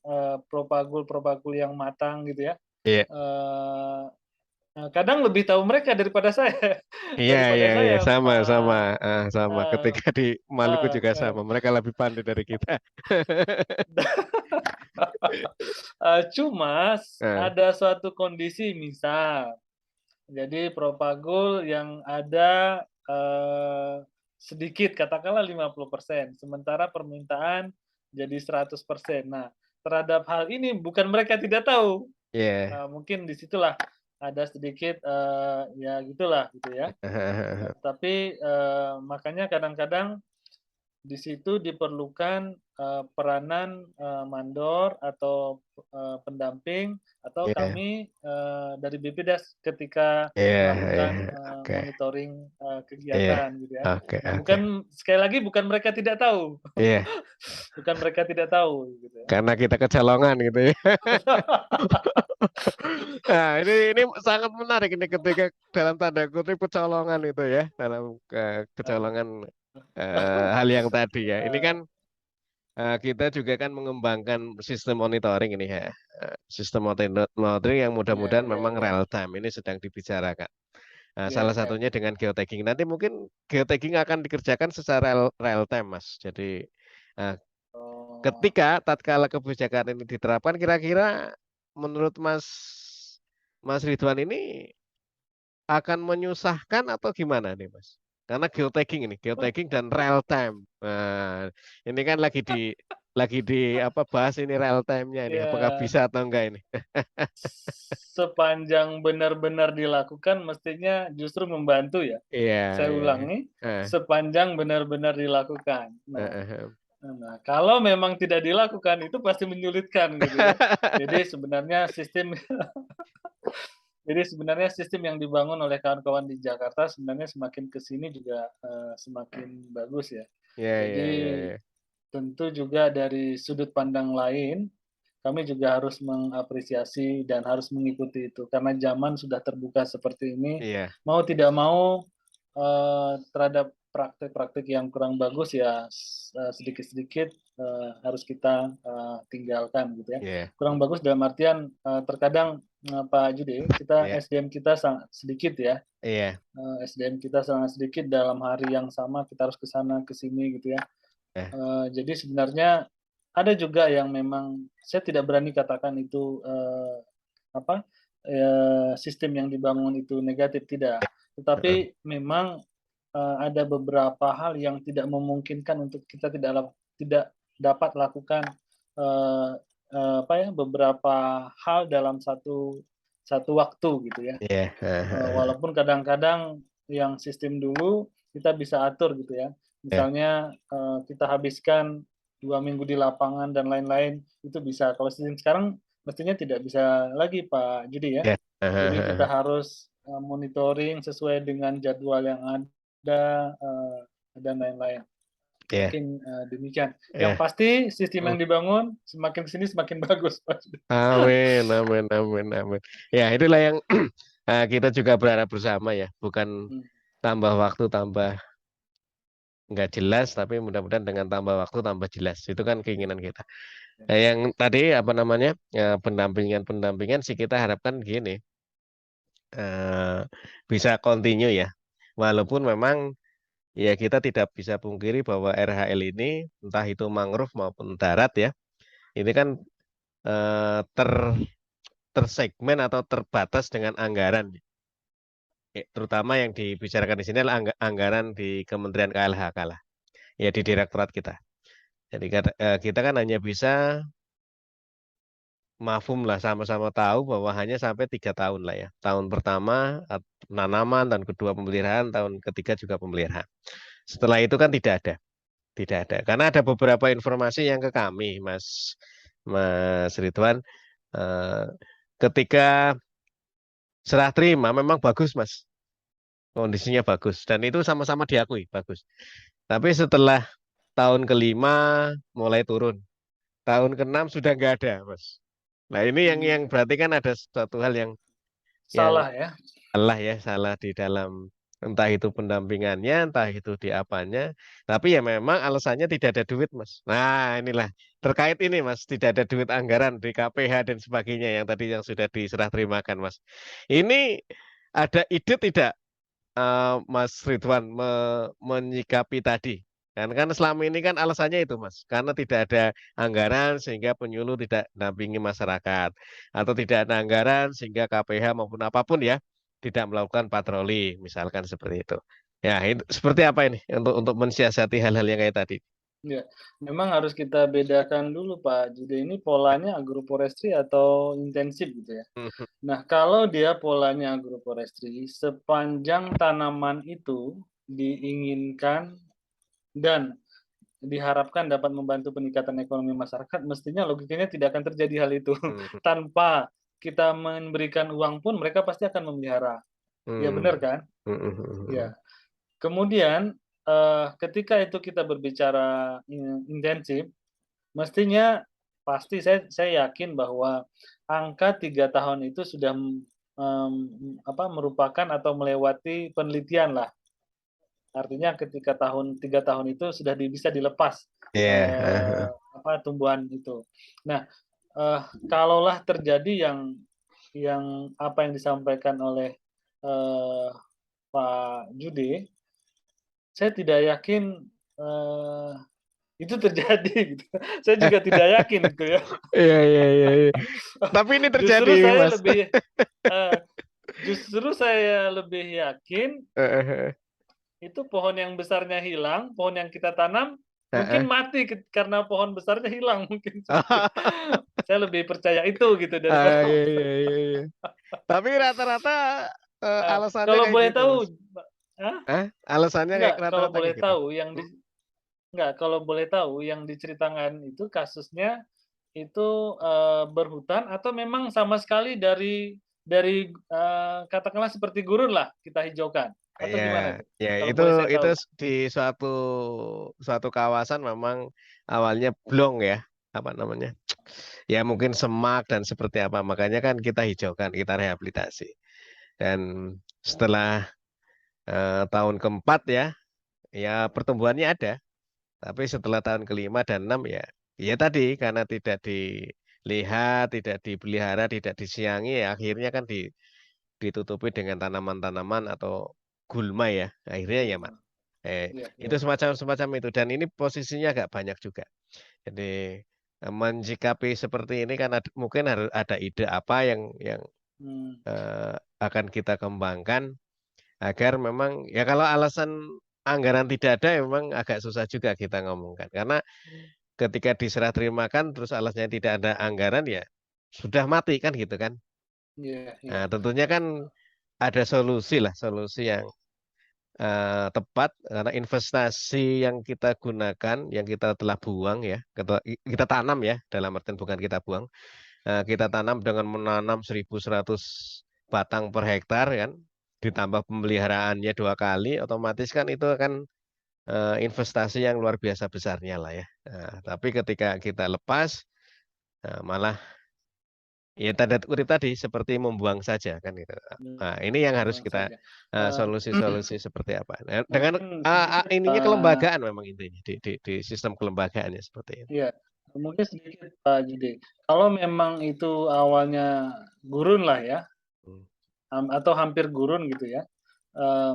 propagul-propagul yang matang gitu ya. Iya, Eee kadang lebih tahu mereka daripada saya iya, daripada iya, iya, saya, sama, sama, Pak, sama. eee Ketika di Maluku juga eee, sama. Mereka lebih pandai dari kita. cuma Eh, ada suatu kondisi misal, jadi propagul yang ada, sedikit katakanlah 50%, sementara permintaan jadi 100%. Nah, terhadap hal ini bukan mereka tidak tahu, Iya. mungkin di situlah ada sedikit, ya gitulah gitu ya. Tapi, makanya kadang-kadang di situ diperlukan, peranan, mandor atau, pendamping atau Iya, kami, dari BPDAS ketika iya, iya. melakukan, Oke, monitoring, iya. kegiatan gitu ya. Oke, Nah, oke. bukan sekali lagi bukan mereka tidak tahu, Iya, bukan mereka tidak tahu gitu ya. karena kita kecolongan gitu ya. Nah, ini sangat menarik ini ketika dalam tanda kutip kecolongan itu ya, dalam kecolongan hal yang tadi ya. Ini kan kita juga kan mengembangkan sistem monitoring ini ya. Sistem monitoring yang Ya mudah-mudahan ya memang ya. real time ini sedang dibicarakan. Nah, Ya salah ya. satunya dengan geotagging. Nanti mungkin geotagging akan dikerjakan secara real time, Mas. Jadi eh, Oh. ketika tatkala kebijakan ini diterapkan, kira-kira menurut Mas Ridwan ini akan menyusahkan atau gimana nih, Mas? Karena geotagging dan real time. Nah, ini kan lagi di apa bahas ini real time-nya ini. Apakah Ya. bisa atau enggak ini? Sepanjang benar-benar dilakukan mestinya justru membantu ya. Iya, Saya iya. ulangi, Eh, sepanjang benar-benar dilakukan. eh, Nah eh. nah, kalau memang tidak dilakukan itu pasti menyulitkan gitu ya. Jadi sebenarnya sistem jadi sebenarnya sistem yang dibangun oleh kawan-kawan di Jakarta sebenarnya semakin ke sini juga, semakin bagus ya. Iya, iya, iya, Jadi iya. tentu juga dari sudut pandang lain, kami juga harus mengapresiasi dan harus mengikuti itu. Karena zaman sudah terbuka seperti ini, Iya, mau tidak mau, terhadap praktik-praktik yang kurang bagus ya sedikit-sedikit, harus kita, tinggalkan gitu ya. iya, Kurang bagus dalam artian, terkadang, Pak Jude, kita iya, SDM kita sangat sedikit ya, iya, SDM kita sangat sedikit dalam hari yang sama kita harus ke sana ke sini gitu ya. eh, Jadi sebenarnya ada juga yang memang saya tidak berani katakan itu, apa, sistem yang dibangun itu negatif, tidak. heeh, Tetapi memang, ada beberapa hal yang tidak memungkinkan untuk kita tidak dapat lakukan, eee apa ya, beberapa hal dalam satu satu waktu gitu ya. iya, Walaupun kadang-kadang yang sistem dulu kita bisa atur gitu ya. iya, Misalnya, kita habiskan 2 minggu di lapangan dan lain-lain, itu bisa. Kalau sistem sekarang mestinya tidak bisa lagi, Pak Judi ya. iya, Jadi kita harus, monitoring sesuai dengan jadwal yang ada, dan lain-lain. iya, Mungkin, demikian. Yang iya. pasti sistem Hmm. yang dibangun semakin ke sini semakin bagus, Pak Judi. Amin, amin, amin, amin. Ya, itulah yang kita juga berharap bersama ya, bukan Mhm. tambah waktu tambah nggak jelas, tapi mudah-mudahan dengan tambah waktu tambah jelas. Itu kan keinginan kita. Nah, yang tadi apa namanya pendampingan sih kita harapkan gini, eh, bisa continue ya. Walaupun memang ya kita tidak bisa pungkiri bahwa RHL ini entah itu mangrove maupun darat ya, ini kan ter tersegmen atau terbatas dengan anggaran. Terutama yang dibicarakan di sini adalah anggaran di Kementerian KLHK lah, ya di direktorat kita. Jadi kita kan hanya bisa mafhum lah sama-sama tahu bahwa hanya sampai 3 tahun lah ya. Tahun pertama penanaman, tahun kedua pemeliharaan, tahun ketiga juga pemeliharaan. Setelah itu kan tidak ada. Karena ada beberapa informasi yang ke kami, Mas Ridwan, eh, ketika serah terima memang bagus, Mas. Kondisinya bagus dan itu sama-sama diakui bagus. Tapi setelah tahun kelima mulai turun, tahun keenam sudah nggak ada, Mas. Nah ini yang berarti kan ada suatu hal yang Salah ya. salah di dalam entah itu pendampingannya, entah itu di apanya. Tapi ya memang alasannya tidak ada duit, Mas. Nah inilah terkait ini, Mas, tidak ada duit anggaran di KPH dan sebagainya yang tadi yang sudah diserah terimakan, Mas. Ini ada ide tidak, Mas Ridwan menyikapi tadi? Kan selama ini kan alasannya itu, Mas, karena tidak ada anggaran sehingga penyuluh tidak dampingi masyarakat, atau tidak ada anggaran sehingga KPH maupun apapun ya tidak melakukan patroli, misalkan seperti itu. Ya, itu seperti apa ini untuk mensiasati hal-hal yang kayak tadi? Ya, memang harus kita bedakan dulu Pak, jadi ini polanya agroforestry atau intensif gitu ya. Mhm. Nah, kalau dia polanya agroforestry, sepanjang tanaman itu diinginkan dan diharapkan dapat membantu peningkatan ekonomi masyarakat, mestinya logikanya tidak akan terjadi hal itu. Mhm. Tanpa kita memberikan uang pun mereka pasti akan memelihara. Ya Hmm. benar kan? Mhm. Ya. Kemudian ketika itu kita berbicara intensif, mestinya pasti saya yakin bahwa angka 3 tahun itu sudah merupakan atau melewati penelitian lah. Artinya ketika 3 tahun itu sudah bisa dilepas Ya. tumbuhan itu. Nah, kalaulah terjadi yang apa yang disampaikan oleh eh, Pak Jude, saya tidak yakin itu terjadi gitu. Saya juga tidak yakin itu ya. Iya, iya, iya, iya. Tapi ini terjadi, Justru saya Mas. lebih eh, justru saya lebih yakin itu pohon yang besarnya hilang, pohon yang kita tanam mungkin Heeh. mati karena pohon besarnya hilang mungkin seperti itu. Saya lebih percaya itu gitu daripada Iya, iya, iya, iya. Tapi rata-rata alasannya kalau kayak boleh gitu, tahu, Mas. Alasannya kayak enggak, kalau rata-rata boleh kayak gitu. tahu Hmm? kalau boleh tahu yang diceritakan itu kasusnya itu berhutan atau memang sama sekali dari katakanlah seperti gurun lah kita hijaukan atau Ya, gimana tuh? ya Kalau itu boleh saya tahu. di suatu suatu kawasan memang awalnya blong ya, apa namanya? Ya mungkin semak dan seperti apa. Makanya kan kita hijaukan, kita rehabilitasi. Dan setelah tahun keempat ya, ya pertumbuhannya ada. Tapi setelah tahun kelima dan enam ya, ya tadi karena tidak dilihat, tidak dipelihara, tidak disiangi, ya akhirnya kan ditutupi dengan tanaman-tanaman atau gulma ya. Akhirnya ya, Mak. Iya, Itu iya. semacam semacam itu dan ini posisinya agak banyak juga. Jadi menjikapi seperti ini kan mungkin harus ada ide apa yang Hmm, akan kita kembangkan agar memang ya kalau alasan anggaran tidak ada ya memang agak susah juga kita ngomongkan karena ketika diserah terimakan terus alasnya tidak ada anggaran ya sudah mati kan gitu kan. iya, iya. Nah, tentunya kan ada solusi lah, solusi yang tepat karena investasi yang kita gunakan, yang kita telah buang ya, kita tanam ya, dalam artian bukan kita buang, kita tanam dengan menanam 1.100 batang per hektar kan, ditambah pemeliharaannya 2 kali, otomatis kan itu akan investasi yang luar biasa besarnya lah ya. Nah, tapi ketika kita lepas, malah ya tanda kutip tadi seperti membuang saja kan gitu. Nah, ini yang harus Membuang kita saja. Eh, solusi-solusi seperti apa. Nah, dengan mungkin ininya kelembagaan memang intinya di sistem kelembagaannya seperti itu. ya, Mungkin sedikit Pak Jude. Kalau memang itu awalnya gurun lah ya, atau hampir gurun gitu ya,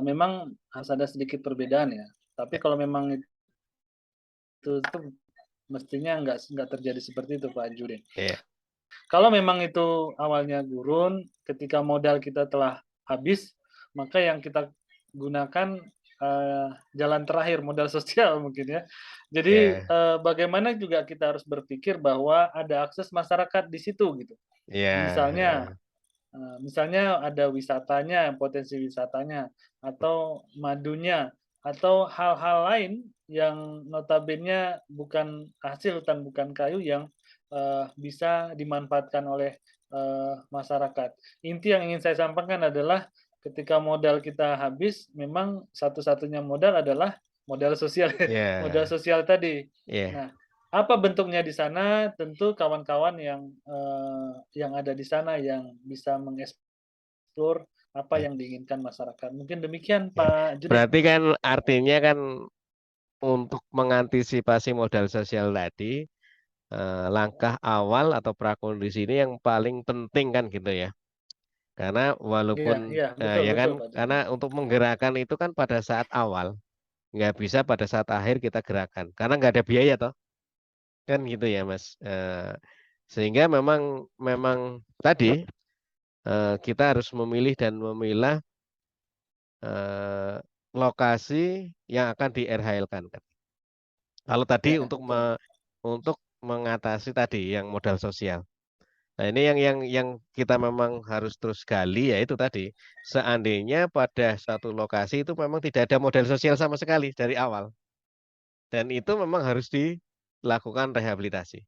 memang harus ada sedikit perbedaan ya. Tapi kalau memang itu mestinya nggak terjadi seperti itu Pak Jude. Iya, Kalau memang itu awalnya gurun, ketika modal kita telah habis, maka yang kita gunakan jalan terakhir modal sosial mungkin ya. Jadi iya, bagaimana juga kita harus berpikir bahwa ada akses masyarakat di situ gitu. iya, Misalnya misalnya ada wisatanya, potensi wisatanya, atau madunya, atau hal-hal lain yang notabene bukan hasil hutan, bukan kayu yang bisa dimanfaatkan oleh masyarakat. Inti yang ingin saya sampaikan adalah ketika modal kita habis, memang satu-satunya modal adalah modal sosial, modal iya, sosial tadi. iya, Nah, apa bentuknya di sana? Tentu kawan-kawan yang ada di sana yang bisa mengeksplor apa iya, yang diinginkan masyarakat. Mungkin demikian iya. Pak Jude. Berarti kan artinya kan untuk mengantisipasi modal sosial tadi, langkah awal atau prakondisi ini yang paling penting kan gitu ya. Karena Iya, walaupun iya, betul, ya kan, betul Pak Jude. karena untuk menggerakkan itu kan pada saat awal, nggak bisa pada saat akhir kita gerakan, karena nggak ada biaya toh, kan gitu ya Mas. Sehingga memang memang tadi kita harus memilih dan memilah eh, lokasi yang akan di RHL-kan. Kalau tadi Ya, betul. untuk mengatasi tadi yang modal sosial. Nah, ini yang kita memang harus terus gali, yaitu tadi seandainya pada satu lokasi itu memang tidak ada modal sosial sama sekali dari awal, dan itu memang harus dilakukan rehabilitasi.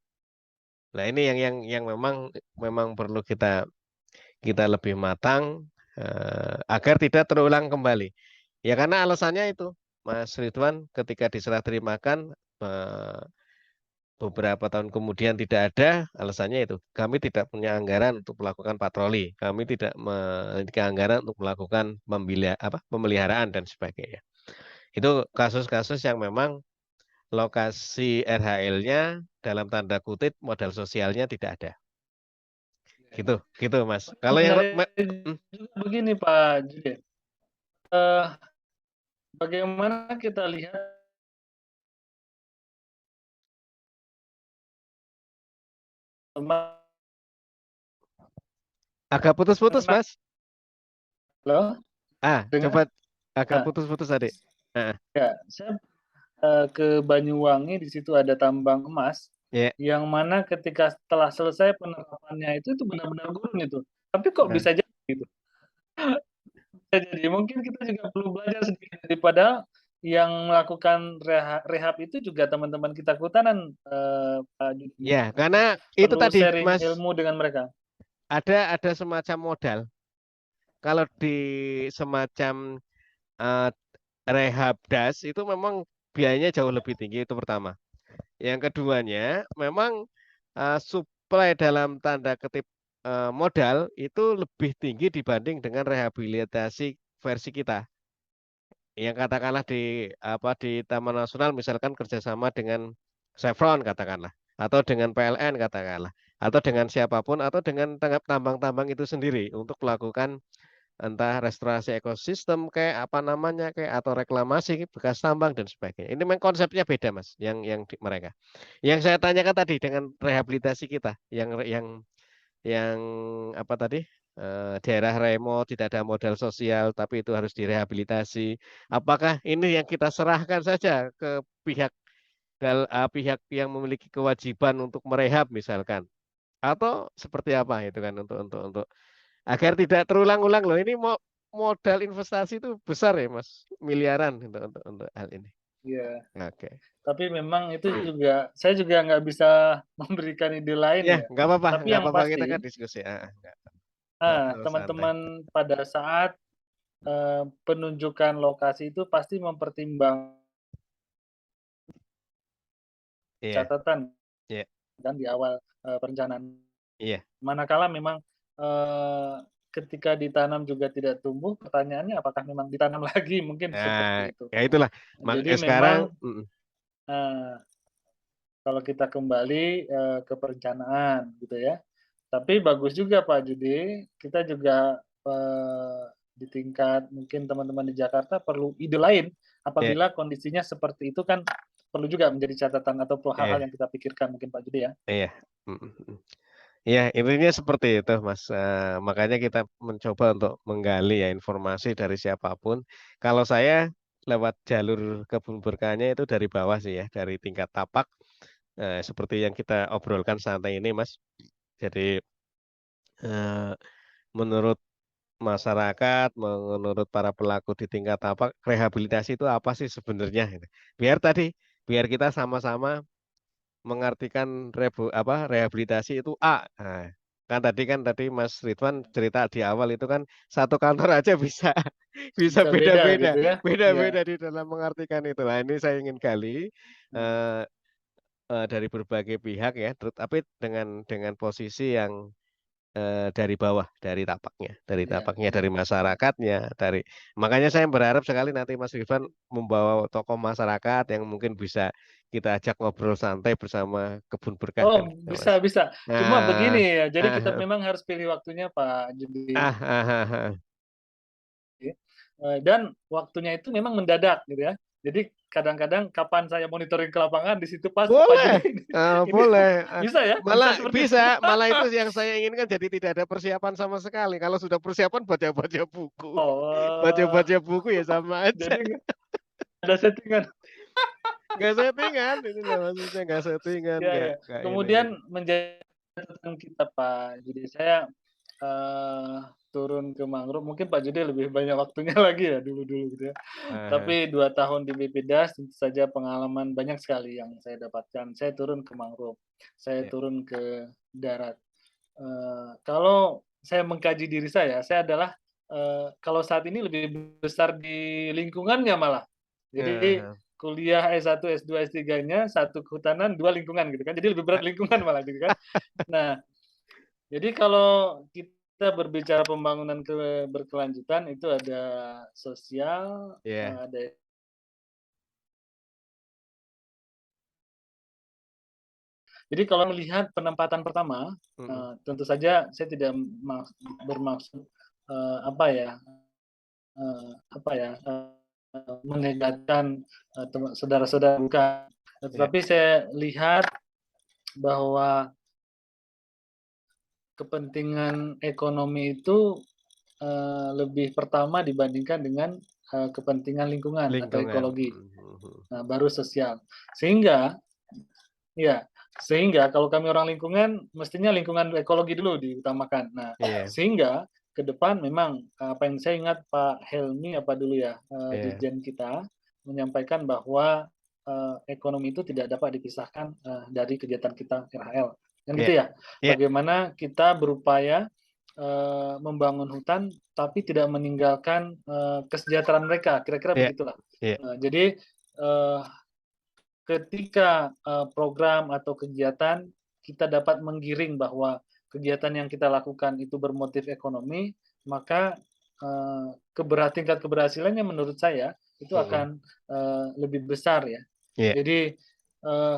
Nah, ini yang memang memang perlu kita kita lebih matang agar tidak terulang kembali. Ya karena alasannya itu, Mas Ridwan, ketika diserah terimakan beberapa tahun kemudian tidak ada, alasannya itu kami tidak punya anggaran untuk melakukan patroli, kami tidak memiliki anggaran untuk melakukan pemeliharaan dan sebagainya. Itu kasus-kasus yang memang lokasi RHL-nya dalam tanda kutip modal sosialnya tidak ada. Gitu, gitu Mas. Kalau yang Sebenarnya juga begini Pak Jude. Eh, Bagaimana kita lihat agak putus-putus karena Mas. loh, Coba dengar? agak Nah, putus-putus adik. Ah, ya, saya ke Banyuwangi, di situ ada tambang emas, ya. yang mana ketika setelah selesai penerapannya itu benar-benar gurun itu. Tapi kok Nah, bisa jadi gitu? Bisa jadi. Mungkin kita juga perlu belajar sedikit daripada yang melakukan rehab itu juga teman-teman kita kehutanan, Pak Judi. ya, karena itu Perlu tadi sharing Mas, ilmu dengan mereka. ada semacam modal. Kalau di semacam eh, rehab das itu memang biayanya jauh lebih tinggi, itu pertama. Yang keduanya, memang supply dalam tanda kutip modal itu lebih tinggi dibanding dengan rehabilitasi versi kita. Yang katakanlah di Taman Nasional misalkan kerjasama dengan Chevron katakanlah, atau dengan PLN katakanlah, atau dengan siapapun, atau dengan tambang-tambang itu sendiri untuk melakukan entah restorasi ekosistem kayak apa namanya kayak atau reklamasi bekas tambang dan sebagainya. Ini memang konsepnya beda Mas, yang mereka. Yang saya tanyakan tadi dengan rehabilitasi kita, yang apa tadi daerah remote tidak ada modal sosial tapi itu harus direhabilitasi. Apakah ini yang kita serahkan saja ke pihak pihak yang memiliki kewajiban untuk merehab misalkan, atau seperti apa itu kan untuk agar tidak terulang-ulang loh. Ini mau modal investasi itu besar ya Mas, miliaran untuk hal ini. Iya, Oke. tapi memang itu juga saya juga nggak bisa memberikan ide lain Ya, ya. Tapi nggak yang apa-apa kita kan pasti, diskusi. Nggak terlalu santai. teman-teman pada saat penunjukan lokasi itu pasti mempertimbangkan Iya, catatan iya, kan di awal perencanaan. iya. Manakala memang ketika ditanam juga tidak tumbuh, pertanyaannya apakah memang ditanam lagi? Mungkin Nah, seperti itu. ya itulah. Jadi Sekarang, memang eh, kalau kita kembali ke perencanaan gitu ya. Tapi bagus juga Pak Judi, kita juga di tingkat mungkin teman-teman di Jakarta perlu ide lain Ya, apabila kondisinya seperti itu kan perlu juga menjadi catatan atau hal-hal iya, yang kita pikirkan mungkin Pak Judi ya. iya. Mm, mm, mm. Ya, intinya seperti itu, Mas. Makanya kita mencoba untuk menggali ya informasi dari siapapun. Kalau saya lewat jalur kebun berkahnya itu dari bawah sih ya, dari tingkat tapak. Seperti yang kita obrolkan santai ini, Mas. Jadi eh, menurut masyarakat, menurut para pelaku di tingkat tapak, rehabilitasi itu apa sih sebenarnya? Gitu. Biar kita sama-sama mengartikan rehabilitasi itu A. Nah, kan tadi Mas Ridwan cerita di awal itu kan satu kantor aja bisa bisa Bisa beda beda-beda, gitu ya. Ya. beda-beda di dalam mengartikan itu. Nah, ini saya ingin gali Hmm. eh, dari berbagai pihak ya, tapi dengan posisi yang dari bawah, dari Ya, tapaknya, dari ya. masyarakatnya, makanya saya berharap sekali nanti Mas Ridwan membawa tokoh masyarakat yang mungkin bisa kita ajak ngobrol santai bersama kebun berkah Oh, kan gitu, bisa Mas. bisa. Cuma begini Nah, ya, jadi kita ah, memang harus pilih waktunya Pak Judi. ah, ah, ah, ah. Dan waktunya itu memang mendadak gitu ya. Jadi kadang-kadang kapan saya monitoring ke lapangan di situ pas Pak Boleh, Judi ini boleh. bisa ya? Bisa Malah seperti itu? malah itu yang saya inginkan jadi tidak ada persiapan sama sekali. Kalau sudah persiapan baca-baca buku, Oh, baca-baca buku ya sama aja. jadi nggak ada settingan. Nggak settingan, itu loh maksudnya nggak settingan, Ya nggak ya. nggak ini gitu. Kemudian menjadi catatan kita Pak Judi, saya, turun ke mangrove mungkin Pak Judi lebih banyak waktunya lagi ya dulu-dulu gitu ya. Ah, Tapi 2 tahun di BPDAS tentu saja pengalaman banyak sekali yang saya dapatkan. Saya turun ke mangrove, saya ya, turun ke darat. Kalau saya mengkaji diri saya adalah, kalau saat ini lebih besar di lingkungannya malah. Jadi ah, kuliah S1, S2, S3-nya 1 kehutanan, 2 lingkungan gitu kan. Jadi lebih berat ah, lingkungan malah gitu kan. Nah, jadi kalau kita berbicara pembangunan berkelanjutan itu ada sosial, ya, ada. Jadi kalau melihat penempatan pertama, mm, tentu saja saya tidak bermaksud, apa ya, menegatkan, saudara-saudara bukan. ya, Tetapi saya lihat bahwa kepentingan ekonomi itu, lebih pertama dibandingkan dengan, kepentingan lingkungan atau lingkungan. ekologi. Nah, baru sosial. Sehingga ya, kalau kami orang lingkungan, mestinya lingkungan ekologi dulu diutamakan. Nah, Iya, sehingga ke depan memang apa yang saya ingat Pak Helmi apa dulu ya, iya, dirjen kita menyampaikan bahwa, ekonomi itu tidak dapat dipisahkan, dari kegiatan kita RHL, kan iya, gitu ya? iya, Bagaimana kita berupaya, membangun hutan, tapi tidak meninggalkan, kesejahteraan mereka, kira-kira iya, begitulah. iya, Jadi, eee ketika, program atau kegiatan kita dapat menggiring bahwa kegiatan yang kita lakukan itu bermotif ekonomi, maka, tingkat keberhasilannya menurut saya itu mm, akan, lebih besar ya. iya, Jadi,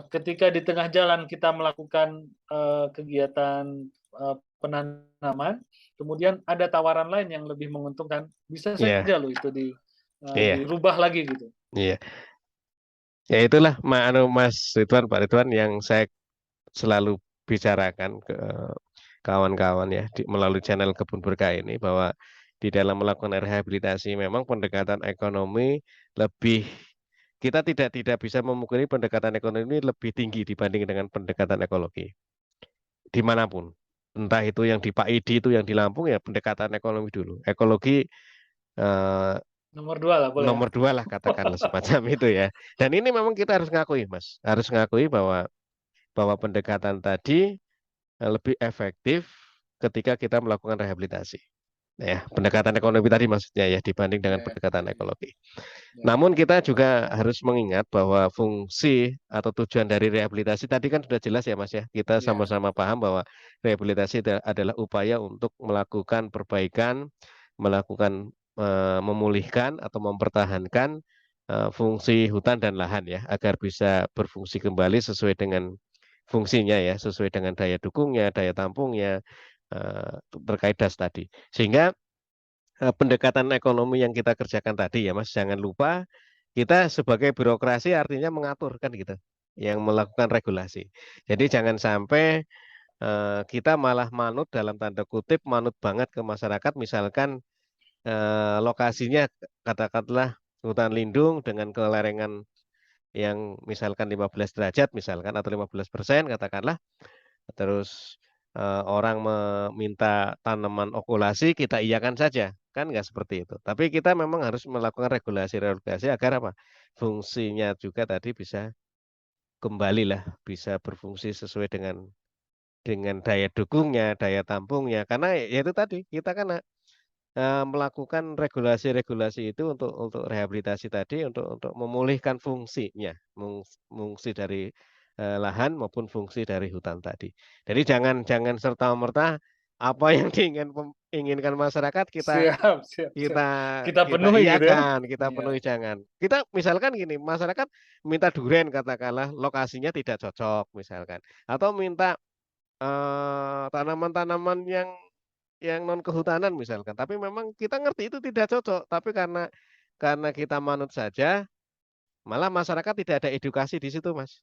ketika di tengah jalan kita melakukan, kegiatan, penanaman, kemudian ada tawaran lain yang lebih menguntungkan, bisa iya, saja loh itu iya, dirubah lagi gitu. iya. Ya itulah Mas Ridwan, Pak Ridwan yang saya selalu bicarakan ke kawan-kawan ya melalui channel Kebun Berkah ini bahwa di dalam melakukan rehabilitasi memang pendekatan ekonomi lebih kita tidak bisa memungkiri pendekatan ekonomi lebih tinggi dibanding dengan pendekatan ekologi dimanapun. Entah itu yang di Pak Idi itu yang di Lampung ya pendekatan ekonomi dulu. Ekologi eh, Nomor 2 lah boleh ya? nomor dua lah katakanlah semacam itu ya. Dan ini memang kita harus ngakui Mas, harus ngakui bahwa bahwa pendekatan tadi lebih efektif ketika kita melakukan rehabilitasi. Ya, pendekatan ekonomi tadi maksudnya ya dibanding dengan Ya pendekatan ya ekologi. ya. Namun kita juga harus mengingat bahwa fungsi atau tujuan dari rehabilitasi tadi kan sudah jelas ya Mas ya. Kita Iya, sama-sama paham bahwa rehabilitasi adalah upaya untuk melakukan perbaikan, melakukan memulihkan atau mempertahankan fungsi hutan dan lahan ya, agar bisa berfungsi kembali sesuai dengan fungsinya ya, sesuai dengan daya dukungnya, daya tampungnya, terkait das tadi. Sehingga pendekatan ekonomi yang kita kerjakan tadi ya Mas, jangan lupa kita sebagai birokrasi artinya mengatur kan gitu, yang melakukan regulasi. Jadi jangan sampai kita malah manut dalam tanda kutip manut banget ke masyarakat, misalkan lokasinya katakanlah hutan lindung dengan kelerengan yang misalkan 15 derajat misalkan atau 15% katakanlah, terus orang meminta tanaman okulasi kita iyakan saja, kan nggak seperti itu. Tapi kita memang harus melakukan regulasi-regulasi agar apa? Fungsinya juga tadi bisa kembali lah, bisa berfungsi sesuai dengan daya dukungnya, daya tampungnya. Karena ya itu tadi kita kan melakukan regulasi-regulasi itu untuk rehabilitasi tadi untuk memulihkan fungsinya, fungsi dari lahan maupun fungsi dari hutan tadi. Jadi jangan serta-merta apa yang diinginkan masyarakat kita Siap, siap, siap. kita Kita kita penuhi gitu ya. iakan, kita Iya. penuhi jangan. Kita misalkan gini, masyarakat minta duren katakanlah lokasinya tidak cocok misalkan, atau minta tanaman-tanaman yang non kehutanan misalkan. Tapi memang kita ngerti itu tidak cocok, tapi karena kita manut saja, malah masyarakat tidak ada edukasi di situ, Mas.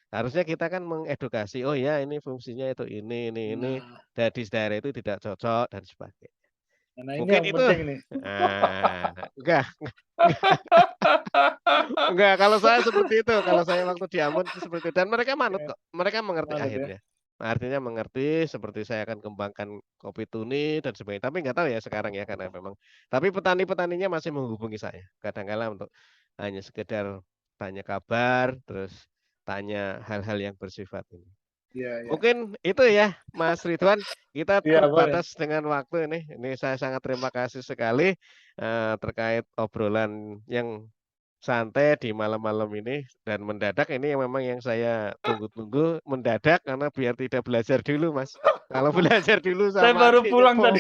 Harusnya kita kan mengedukasi, oh ya ini fungsinya itu ini, Nah, dan di daerah itu tidak cocok dan sebagainya. nah ini Mungkin yang itu, penting nih. enggak, enggak. Kalau saya seperti itu, kalau saya waktu di Ambon itu seperti itu, dan mereka manut Ya, kok, mereka mengerti manut ya. akhirnya. Artinya mengerti seperti saya akan kembangkan kopi tuni dan sebagainya. Tapi nggak tahu ya sekarang ya karena memang. Tapi petani-petaninya masih menghubungi saya. Kadang-kala untuk hanya sekedar tanya kabar, terus tanya hal-hal yang bersifat ini. Iya, iya. Mungkin itu ya Mas Ridwan. Kita Iya, boleh. terbatas dengan waktu ini. Ini saya sangat terima kasih sekali terkait obrolan yang santai di malam-malam ini dan mendadak ini yang memang yang saya tunggu-tunggu mendadak karena biar tidak belajar dulu Mas. Kalau belajar dulu Saya sama baru adiknya pulang tadi.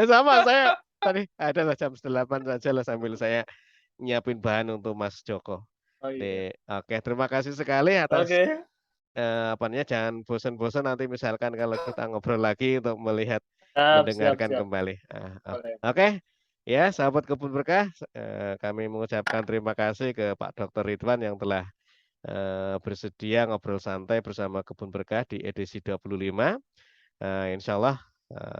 sama saya tadi adalah jam 8 saja lah sambil saya nyiapin bahan untuk Mas Joko. Oh iya. Oke, terima kasih sekali atas Oke. apanya jangan bosan-bosan nanti misalkan kalau kita ngobrol lagi untuk melihat Siap, siap, mendengarkan siap. kembali. Boleh. Oke. Ya, sahabat Kebun Berkah, kami mengucapkan terima kasih ke Pak Dr. Ridwan yang telah bersedia ngobrol santai bersama Kebun Berkah di edisi 25. Insya Allah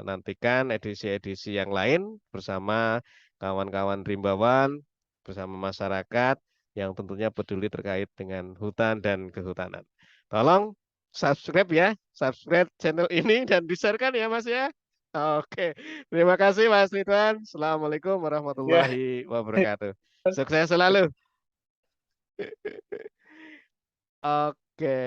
nantikan edisi-edisi yang lain bersama kawan-kawan rimbawan, bersama masyarakat yang tentunya peduli terkait dengan hutan dan kehutanan. Tolong subscribe ya, subscribe channel ini dan di-share-kan ya Mas ya. Oke, terima kasih Mas Ridwan. Assalamualaikum Ya. warahmatullahi wabarakatuh. Sukses selalu. Oke.